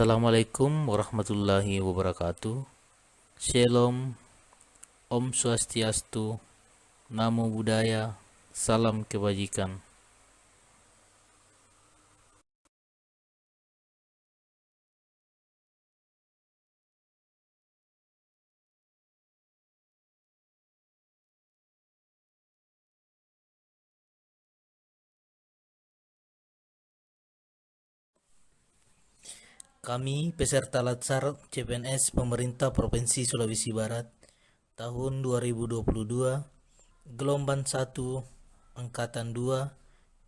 Assalamualaikum warahmatullahi wabarakatuh. Shalom, Om Swastiastu, Namo Buddhaya, Salam Kebajikan. Kami peserta Latsar CPNS Pemerintah Provinsi Sulawesi Barat tahun 2022, gelombang 1, angkatan 2,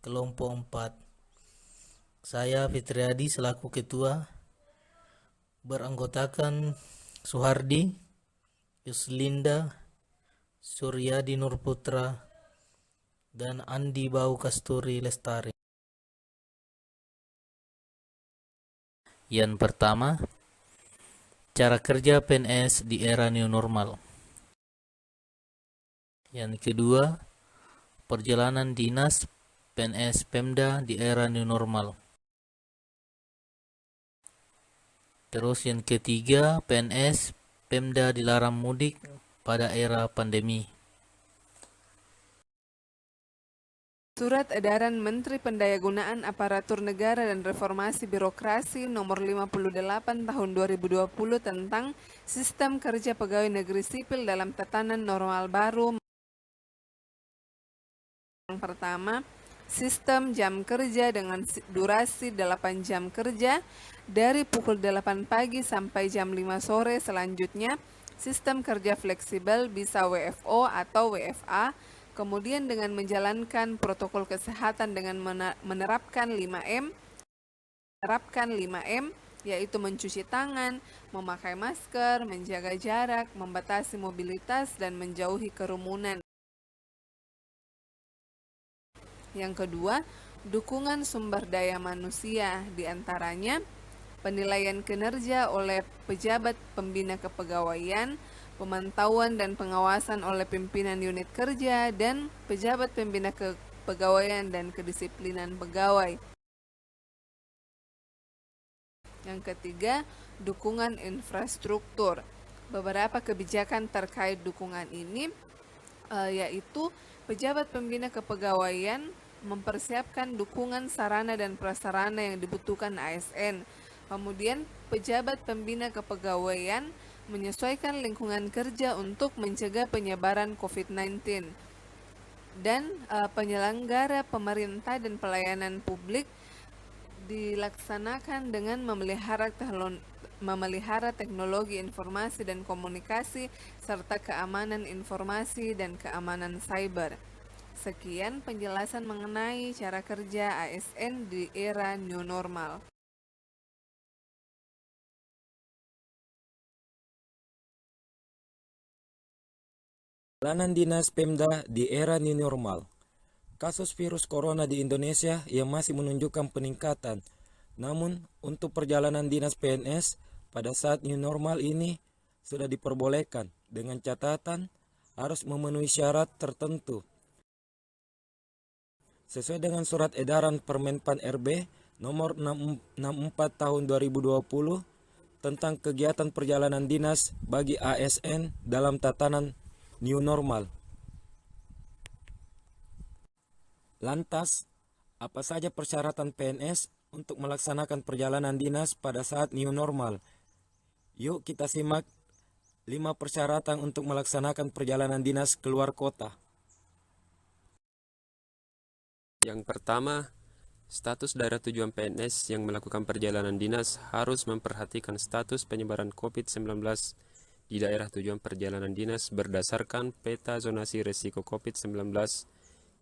kelompok 4. Saya Fitriadi selaku ketua, beranggotakan Suhardi, Yuslinda, Suryadi Nurputra, dan Andi Bau Kasturi Lestari. Yang pertama, cara kerja PNS di era new normal. Yang kedua, perjalanan dinas PNS Pemda di era new normal. Terus yang ketiga, PNS Pemda dilarang mudik pada era pandemi. Surat Edaran Menteri Pendayagunaan Aparatur Negara dan Reformasi Birokrasi Nomor 58 Tahun 2020 tentang Sistem Kerja Pegawai Negeri Sipil dalam Tatanan Normal Baru. Yang pertama, sistem jam kerja dengan durasi 8 jam kerja dari pukul 8 pagi sampai jam 5 sore. Selanjutnya, sistem kerja fleksibel bisa WFO atau WFA. Kemudian dengan menjalankan protokol kesehatan dengan menerapkan 5M, yaitu mencuci tangan, memakai masker, menjaga jarak, membatasi mobilitas, dan menjauhi kerumunan. Yang kedua, dukungan sumber daya manusia, diantaranya penilaian kinerja oleh pejabat pembina kepegawaian, pemantauan dan pengawasan oleh pimpinan unit kerja, dan pejabat pembina kepegawaian dan kedisiplinan pegawai. Yang ketiga, dukungan infrastruktur. Beberapa kebijakan terkait dukungan ini yaitu pejabat pembina kepegawaian mempersiapkan dukungan sarana dan prasarana yang dibutuhkan ASN. Kemudian pejabat pembina kepegawaian menyesuaikan lingkungan kerja untuk mencegah penyebaran COVID-19. Dan penyelenggara pemerintah dan pelayanan publik dilaksanakan dengan memelihara teknologi informasi dan komunikasi serta keamanan informasi dan keamanan cyber. Sekian penjelasan mengenai cara kerja ASN di era new normal. Perjalanan dinas Pemda di era new normal. Kasus virus corona di Indonesia yang masih menunjukkan peningkatan. Namun, untuk perjalanan dinas PNS pada saat new normal ini sudah diperbolehkan dengan catatan harus memenuhi syarat tertentu. Sesuai dengan surat edaran Permenpan RB nomor 64 tahun 2020 tentang kegiatan perjalanan dinas bagi ASN dalam tatanan new normal. Lantas, apa saja persyaratan PNS untuk melaksanakan perjalanan dinas pada saat new normal? Yuk kita simak 5 persyaratan untuk melaksanakan perjalanan dinas keluar kota. Yang pertama, status daerah tujuan PNS yang melakukan perjalanan dinas harus memperhatikan status penyebaran COVID-19 di daerah tujuan perjalanan dinas berdasarkan peta zonasi risiko COVID-19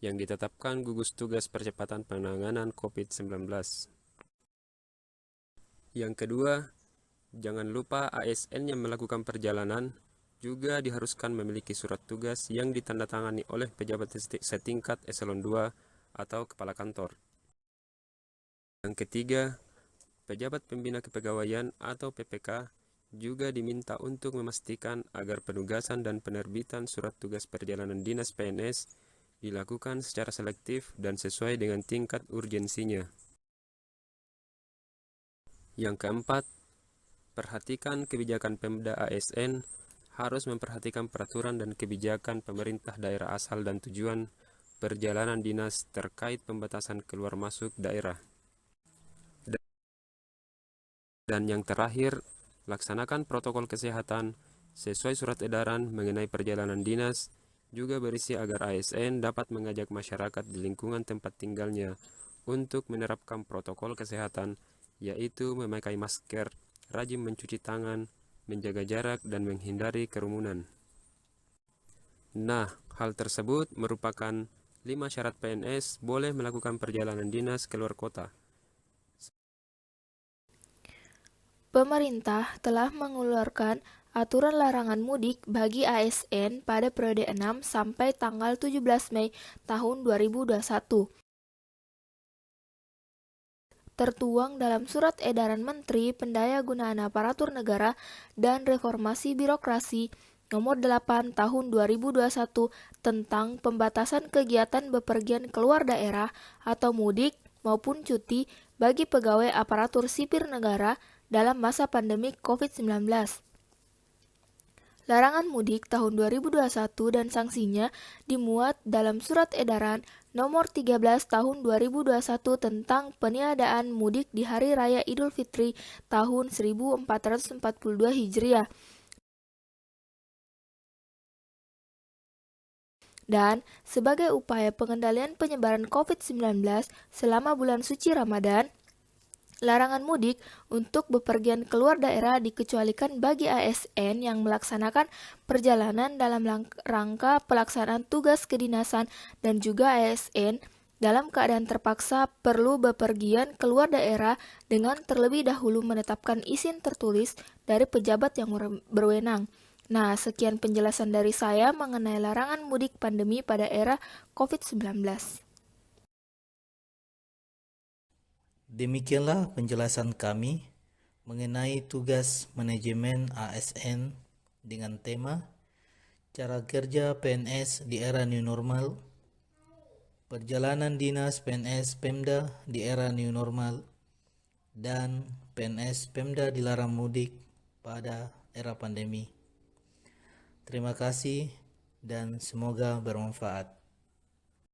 yang ditetapkan gugus tugas percepatan penanganan COVID-19. Yang kedua, jangan lupa ASN yang melakukan perjalanan juga diharuskan memiliki surat tugas yang ditandatangani oleh pejabat setingkat eselon 2 atau kepala kantor. Yang ketiga, pejabat pembina kepegawaian atau PPK juga diminta untuk memastikan agar penugasan dan penerbitan surat tugas perjalanan dinas PNS dilakukan secara selektif dan sesuai dengan tingkat urgensinya. Yang keempat, perhatikan kebijakan Pemda ASN, harus memperhatikan peraturan dan kebijakan pemerintah daerah asal dan tujuan perjalanan dinas terkait pembatasan keluar masuk daerah. Dan yang terakhir, laksanakan protokol kesehatan sesuai surat edaran mengenai perjalanan dinas, juga berisi agar ASN dapat mengajak masyarakat di lingkungan tempat tinggalnya untuk menerapkan protokol kesehatan, yaitu memakai masker, rajin mencuci tangan, menjaga jarak, dan menghindari kerumunan. Nah, hal tersebut merupakan 5 syarat PNS boleh melakukan perjalanan dinas keluar kota. Pemerintah telah mengeluarkan aturan larangan mudik bagi ASN pada periode 6 sampai tanggal 17 Mei tahun 2021. Tertuang dalam Surat Edaran Menteri Pendayagunaan Aparatur Negara dan Reformasi Birokrasi Nomor 8 Tahun 2021 tentang pembatasan kegiatan bepergian keluar daerah atau mudik maupun cuti bagi pegawai aparatur sipil negara dalam masa pandemi COVID-19. Larangan mudik tahun 2021 dan sanksinya dimuat dalam Surat Edaran Nomor 13 Tahun 2021 tentang peniadaan mudik di Hari Raya Idul Fitri tahun 1442 Hijriah. Dan sebagai upaya pengendalian penyebaran COVID-19 selama bulan suci Ramadan, larangan mudik untuk bepergian keluar daerah dikecualikan bagi ASN yang melaksanakan perjalanan dalam rangka pelaksanaan tugas kedinasan dan juga ASN dalam keadaan terpaksa perlu bepergian keluar daerah dengan terlebih dahulu menetapkan izin tertulis dari pejabat yang berwenang. Nah, sekian penjelasan dari saya mengenai larangan mudik pandemi pada era COVID-19. Demikianlah penjelasan kami mengenai tugas manajemen ASN dengan tema cara kerja PNS di era new normal, perjalanan dinas PNS Pemda di era new normal, dan PNS Pemda dilarang mudik pada era pandemi. Terima kasih dan semoga bermanfaat.